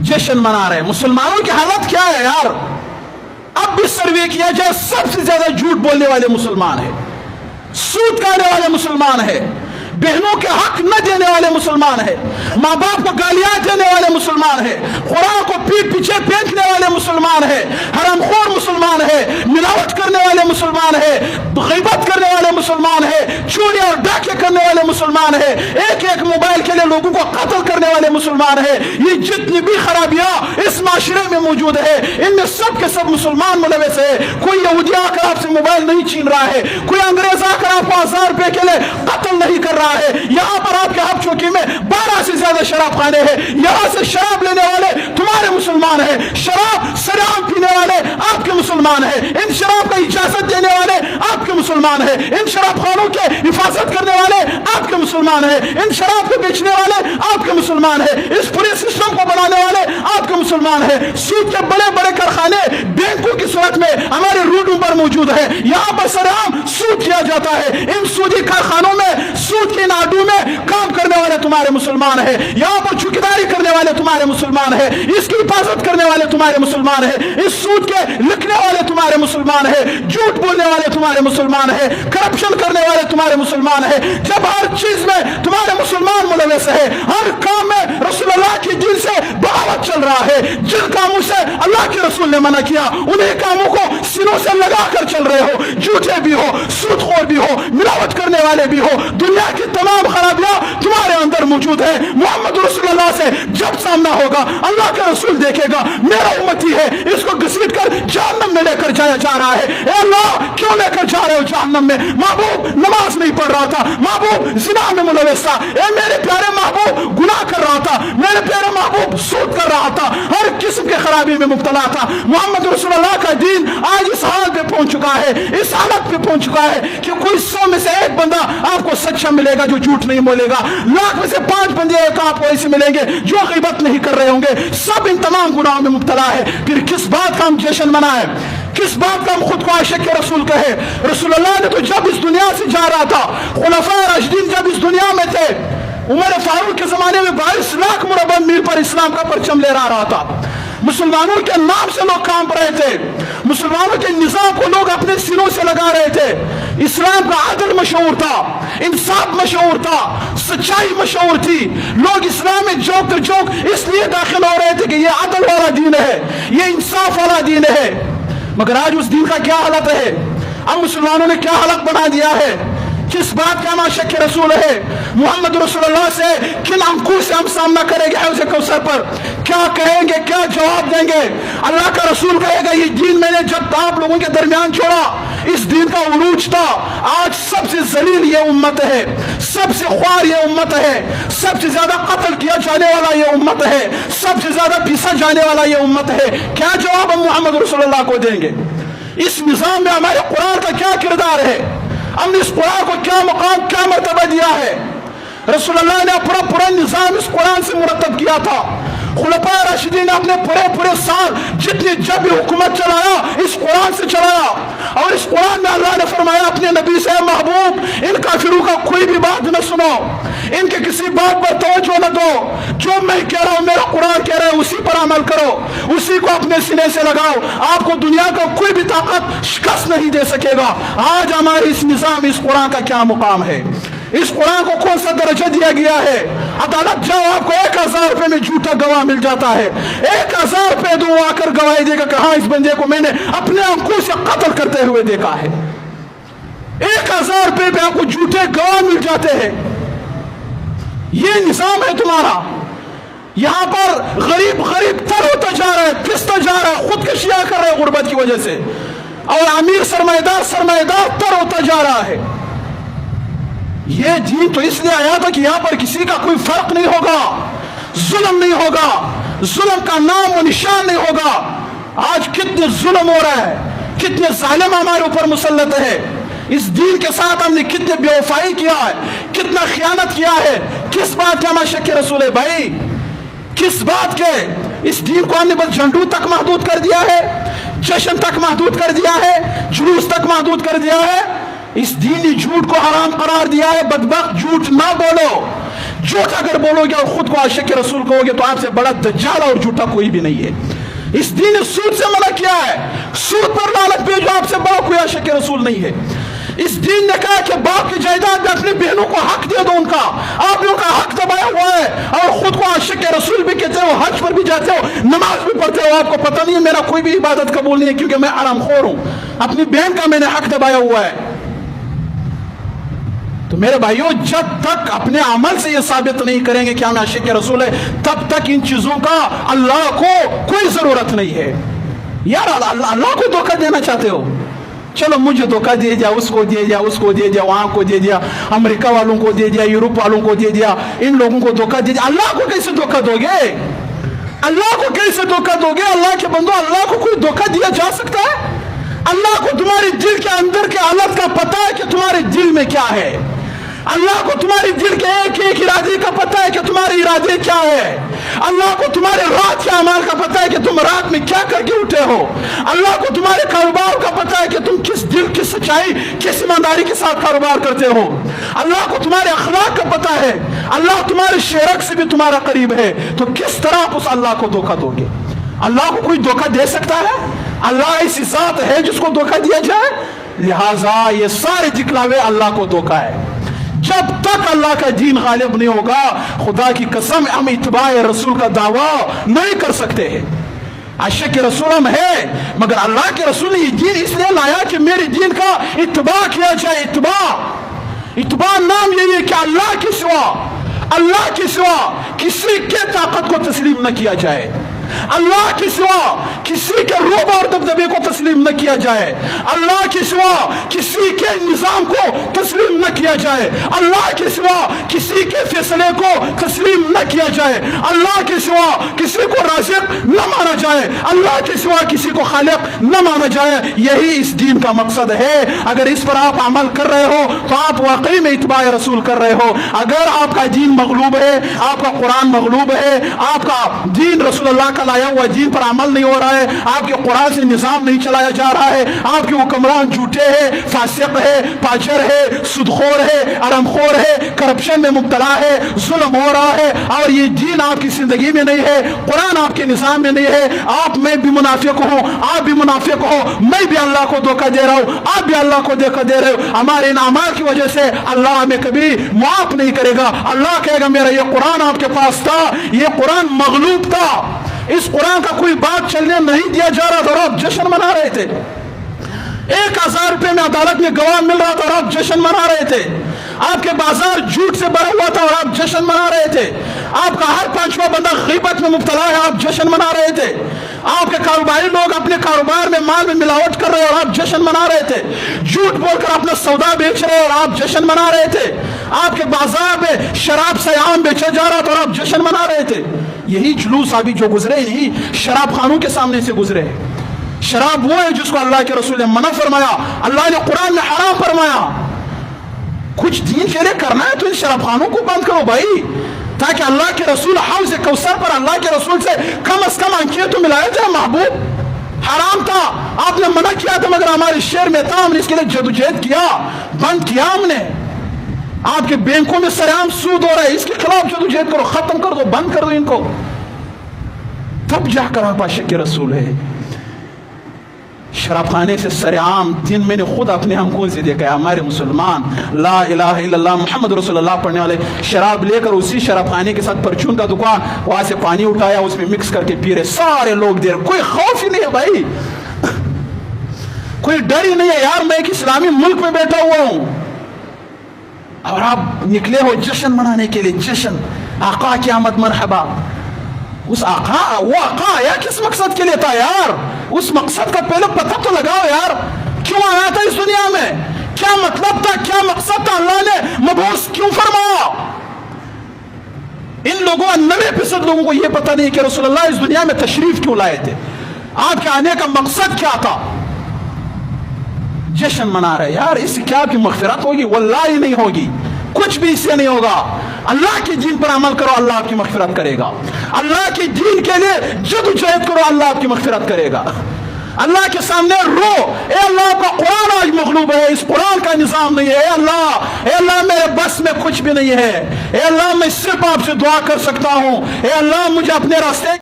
जश्न मना रहे हैं। मुसलमानों की हालत क्या है यार? अब भी सर्वे किया जाए, सबसे ज्यादा झूठ बोलने वाले मुसलमान है, सूद खाने वाले मुसलमान है, बहनों के हक न देने वाले मुसलमान है, माँ बाप को गालियां देने वाले मुसलमान है, कुरान को पीठ पीछे फेंकने वाले मुसलमान है, हरामखोर मुसलमान है, मिलावट करने वाले मुसलमान है, गीबत करने वाले मुसलमान है, चोरी और डाके करने वाले मुसलमान है, एक एक मोबाइल के लिए लोगों को कत्ल करने वाले मुसलमान है। ये जितनी भी खराबियां इस माशरे में मौजूद है, इनमें सब के सब मुसलमान मुलविस है। कोई यहूदी आकर आपसे मोबाइल नहीं छीन रहा है, कोई अंग्रेज आकर आपको 1000 रुपए के लिए कत्ल नहीं कर रहा है। यहाँ पर आपके हक चौकी में 12 से ज्यादा शराब खाने हैं, यहाँ से शराब लेने वाले तुम्हारे मुसलमान है, शराब शराब पीने वाले आपके मुसलमान है, इन शराब का इजाजत देने वाले आपके मुसलमान है, इन शराब खानों के हिफाजत करने वाले आपके मुसलमान है, इन शराब को बेचने वाले आपके मुसलमान है, इस पूरे सिस्टम को बनाने वाले आपके मुसलमान है। सूद के बड़े बड़े कारखाने बैंकों की सूरत में हमारे रोडों पर मौजूद है, यहाँ पर सरेआम सूद किया जाता है। इन सूदी कारखानों में, सूद के नाडू में काम करने वाले तुम्हारे मुसलमान है, यहाँ पर चौकीदारी करने वाले तुम्हारे मुसलमान है, इसकी हिफाजत करने वाले तुम्हारे मुसलमान है, इस सूद के लिखने वाले तुम्हारे मुसलमान है, झूठ बोलने वाले तुम्हारे मुसलमान है, करप्शन करने वाले तुम्हारे मुसलमान है। जब हर चीज में तुम्हारे मुसलमान मुलविस है, हर काम में रसूलुल्लाह के दीन से बगावत चल रहा है, जिन कामों से अल्लाह के रसूल ने मना किया उन्हीं कामों को सिरों से लगा कर चल रहे हो, झूठे भी हो, सूदखोर भी हो, मिलावट करने वाले भी हो, दुनिया की तमाम खराबियां तुम्हारे अंदर मौजूद है। मोहम्मद रसूलुल्लाह से जब सामना होगा, अल्लाह का रसूल देखेगा मेरा उम्मती है, इसको घसीट कर जहन्नम में लेकर जाया जा रहा है। ए अल्लाह, क्यों लेकर जा रहे हो जहन्नम में? महबूब नमाज नहीं पढ़ रहा था, महबूब जिना में मुलविस था, ए मेरे प्यारे महबूब गुनाह कर रहा था, मेरे प्यारे महबूब सूद कर रहा था, हर किस्म के खराबी में मुब्तला था। मोहम्मद रसूलुल्लाह का दीन आज इस हाल पे पहुंच चुका है, इस हालत पे पहुंच चुका है कि कोई 100 में से एक बंदा आपको सच्चा मिलेगा जो झूठ नहीं बोलेगा, लाख में से 5 बंदे एक आपको ऐसे मिलेंगे जो गीबत नहीं कर रहे होंगे। सब इन तमाम गुनाहों में मुब्तला है। फिर किस बात का हम जश्न मनाएं, किस बात का हम खुद को आशिक रसूल कहे? रसूलुल्लाह ने तो जब इस दुनिया से जा रहा था, खुलफाए राशिदीन जब इस दुनिया में थे, उमर फारूक के जमाने में 22 लाख मुरब्बा मील पर इस्लाम का परचम लहरा रहा था। मुसलमानों के नाम से लोग काम कर रहे थे, मुसलमानों के निजाम को लोग अपने सिरों से लगा रहे थे। इस्लाम का आदल मशहूर था, इंसाफ मशहूर था, सच्चाई मशहूर थी। लोग इस्लाम में जोक तर जोक इसलिए दाखिल हो रहे थे कि ये आदल वाला दीन है, ये इंसाफ वाला दीन है। मगर आज उस दीन का क्या हालत है? अब मुसलमानों ने क्या हालत बना दिया है? किस बात का हम आशिक रसूल है? मोहम्मद रसूलुल्लाह से किन अंकुर से हम सामना करेंगे हौज़ कौसर पर? क्या कहेंगे, क्या जवाब देंगे? अल्लाह का रसूल कहेगा ये दीन मैंने जब आप लोगों के दरमियान छोड़ा, इस दीन का उरूज था। आज सबसे जलील ये उम्मत है, सबसे ख्वार ये उम्मत है, सबसे ज्यादा कत्ल किया जाने वाला ये उम्मत है, सबसे ज्यादा पीसा जाने वाला ये उम्मत है। क्या जवाब हम मोहम्मद रसूलुल्लाह को देंगे? इस निजाम में हमारे कुरान का क्या किरदार है? हमने इस कुरान को क्या मुकाम, क्या मर्तबा दिया है? रसूलुल्लाह ने अपना पूरा निजाम इस कुरान से मुरतब किया था। खुलफाए राशिदीन ने अपने पूरे साल जितनी जब भी हुकूमत चलाया इस कुरान से चलाया। और इस कुरान में अल्लाह ने फरमाया अपने नबी से, महबूब इन काफिरों का कोई भी बात न सुनो, इनके किसी बात पर तवज्जो न दो, जो मैं कह रहा हूं, मेरा कुरान कह रहा है, उसी पर अमल करो, उसी को अपने सीने से लगाओ। आपको दुनिया का कोई भी ताकत शिकस्त नहीं दे सकेगा। आज हमारे इस निजाम, इस कुरान का क्या मुकाम है? इस कुरान को कौन सा दर्जा दिया गया है? अदालत जाओ, आपको 1000 रुपए में झूठा गवाह मिल जाता है। 1000 रुपए दो, आकर गवाही देगा कि हाँ इस बंदे को मैंने अपने आंखों से कत्ल करते हुए देखा है। 1000 रुपए पे आपको झूठे गवाह मिल जाते हैं। ये निजाम है तुम्हारा। यहां पर गरीब तर होता जा रहा है, पिसता जा रहा है, खुदकशियां कर रहे हैं गुर्बत की वजह से, और अमीर सरमाएदार तर होता जा रहा है। ये दीन तो इसलिए आया था कि यहां पर किसी का कोई फर्क नहीं होगा, जुल्म नहीं होगा, जुल्म का नाम और निशान नहीं होगा। आज कितने जुल्म हो रहा है, कितने जालिम हमारे ऊपर मुसल्लत है। इस दीन के साथ हमने कितने बेवफाई किया है, कितना खियानत किया है। किस बात के हम आशिक रसूल है भाई? किस बात के? इस दीन को हमने बस झंडू तक महदूद कर दिया है, जश्न तक महदूद कर दिया है, जुलूस तक महदूद कर दिया है। इस दीनी झूठ को हराम करार दिया है। बदबख्त, झूठ ना बोलो, झूठ अगर बोलोगे और खुद को आशिक रसूल कहोगे तो आपसे बड़ा दज्जाल और झूठा कोई भी नहीं है। इस दीन ने सूद से मना किया है, सूद पर लालच भेजो, आपसे बड़ा कोई आशिक रसूल नहीं है। इस दीन ने कहा कि बाप की जायदाद में अपनी बहनों को हक दे दो उनका, आप लोगों का हक दबाया हुआ है और खुद को आशिक रसूल भी कहते हो, हज पर भी जाते हो, नमाज भी पढ़ते हो, आपको पता नहीं है मेरा कोई भी इबादत कबूल नहीं है क्योंकि मैं हरामखोर हूं, अपनी बहन का मैंने हक दबाया हुआ है। तो मेरे भाइयों, जब तक अपने अमल से ये साबित नहीं करेंगे कि हम आशिक रसूल है, तब तक इन चीजों का अल्लाह को कोई जरूरत नहीं है। यार अल्लाह को धोखा देना चाहते हो, चलो मुझे धोखा दे दिया, उसको दे दिया, उसको दे दिया, वहां को दे दिया, अमेरिका वालों को दे दिया, यूरोप वालों को दे दिया, इन लोगों को धोखा दे दिया। अल्लाह को कैसे धोखा दोगे? अल्लाह को कैसे धोखा दोगे? अल्लाह के बंदो, अल्लाह को कोई धोखा दिया जा सकता है? अल्लाह को तुम्हारे दिल के अंदर के हालत का पता है कि तुम्हारे दिल में क्या है। अल्लाह को तुम्हारे दिल के एक एक इरादे का पता है कि तुम्हारे इरादे क्या है। अल्लाह को तुम्हारे रात के अमाल का पता है कि तुम रात में क्या करके उठे हो। अल्लाह को तुम्हारे कारोबार का पता है कि तुम किस दिल, किस सच्चाई, किस ईमानदारी के साथ कारोबार करते हो। अल्लाह को तुम्हारे अखलाक का पता है। अल्लाह तुम्हारे शेरक से भी तुम्हारा करीब है। तो किस तरह आप उस अल्लाह को धोखा दोगे? अल्लाह को कोई धोखा दे सकता है? अल्लाह ऐसी जात है जिसको धोखा दिया जाए? लिहाजा ये सारे दिखलावे अल्लाह को धोखा है। जब तक अल्लाह का दीन गालिब नहीं होगा, खुदा की कसम हम इत्बाए रसूल का दावा नहीं कर सकते हैं। आशिक रसूल हम है, मगर अल्लाह के रसूल ने ये दीन इसलिए लाया कि मेरे दीन का इत्बा किया जाए। इत्बा नाम यही है कि अल्लाह के सिवा किसी के ताकत को तस्लीम न किया जाए, अल्लाह के सिवा किसी के रूब और दबदबे को तस्लीम न किया जाए, अल्लाह के सिवा किसी के निजाम को तस्लीम न किया जाए, अल्लाह के सिवा किसी के फैसले को तस्लीम न किया जाए, अल्लाह के सिवा किसी को राज़िक न माना जाए, अल्लाह के सिवा किसी को खालिक न माना जाए। यही इस दीन का मकसद है। अगर इस पर आप अमल कर रहे हो तो आप वाकई में इत्बाए रसूल कर रहे हो। अगर आपका दीन मगलूब है, आपका कुरान मगलूब है, आपका दीन रसूलुल्लाह का लाया हुआ दीन पर अमल नहीं हो रहा है, आपके कुरान से निजाम नहीं चलाया जा रहा है, आपके हुक्मरान झूठे हैं, फासिक है, पाचर है, सुदखोर है, अरमखोर है, करप्शन में मुब्तला है, जुल्म हो रहा है और ये दीन आपकी जिंदगी में नहीं है, कुरान आपके निजाम में नहीं है, मैं भी मुनाफिक हूँ, आप भी मुनाफिक हो, मैं भी अल्लाह को धोखा दे रहा हूँ, आप भी अल्लाह को धोखा दे रहे हो। हमारे इन अमाल की वजह से अल्लाह हमें कभी माफ नहीं करेगा। अल्लाह कहेगा मेरा ये कुरान आपके पास था, ये कुरान मगलूब था, इस कुरान का कोई बात चलने नहीं दिया जा रहा था और आप जश्न मना रहे थे। 1000 रुपए में अदालत में गवाह मिल रहा था और आप जश्न मना रहे थे। आपके बाजार झूठ से भरा हुआ था और आप जश्न मना रहे थे। आपका हर 5वां बंदा गीबत में मुब्तला है, आप जश्न मना रहे थे। आपके कारोबारी लोग अपने कारोबार में माल में मिलावट कर रहे हैं और आप जश्न मना रहे थे। झूठ बोलकर अपना सौदा बेच रहे और आप जश्न मना रहे थे। आपके बाजार में शराब से आम बेचा जा रहा था और आप जश्न मना रहे थे। यही जुलूस अभी जो गुजरे, यही शराब खानों के सामने से गुजरे। शराब वो है जिसको अल्लाह के रसूल ने मना फरमाया, अल्लाह ने कुरान में हराम फरमाया। कुछ दीन के लिए करना है तो इन शराब खानों को बंद करो भाई, ताकि अल्लाह के रसूल हौज़ कौसर पर अल्लाह के रसूल से कम से कम अंकियत तो मिलाए थे। महबूब हराम था, आपने मना किया था, मगर हमारे शहर में था, हमने इसके लिए जदोजहद किया, बंद किया हमने। आपके बैंकों में सरेआम सूद हो रहा है, इसके खिलाफ जदोजहद करो, खत्म कर दो, बंद कर दो इनको, तब जाकर आप आशिक के रसूल है। शराब खाने से सरेआम दिन मैंने खुद अपने हमकों से देखा है। हमारे मुसलमान ला इलाहा इल्लल्लाह मुहम्मद रसूलुल्लाह पढ़ने वाले शराब लेकर उसी शराब खाने के साथ परचून का दुकान, वहां से पानी उठाया, उसमें मिक्स करके पी रहे सारे लोग दे रहे। कोई खौफ ही नहीं है भाई, कोई डर ही नहीं है। यार मैं एक इस्लामी मुल्क में बैठा हुआ हूं और आप निकले हो जश्न मनाने के लिए। जश्न, आका की आमद, मरहबा। उस आका, वो आका आया किस मकसद के लिए था यार? उस मकसद का पहले पता तो लगाओ यार, क्यों आया था इस दुनिया में, क्या मतलब था, क्या मकसद था, अल्लाह ने मबूस क्यों फरमाया? इन लोगों 90% लोगों को यह पता नहीं कि रसूलुल्लाह इस दुनिया में तशरीफ क्यों लाए थे, आपके आने का मकसद क्या था। जश्न मना रहे यार, इससे क्या आपकी मग़फ़िरत होगी? वल्लाही नहीं होगी, कुछ भी इससे नहीं होगा। अल्लाह के दीन पर अमल करो, अल्लाह आपकी मग़फ़िरत करेगा। अल्लाह के दीन के लिए जदोजहद करो, अल्लाह आपकी मग़फ़िरत करेगा। अल्लाह के सामने रो, ए अल्लाह का कुरान आज मगलूब है, इस कुरान का निजाम नहीं है, ए अल्लाह मेरे बस में कुछ भी नहीं है, ए अल्लाह मैं सिर्फ आपसे दुआ कर सकता हूँ, ए अल्लाह मुझे अपने रास्ते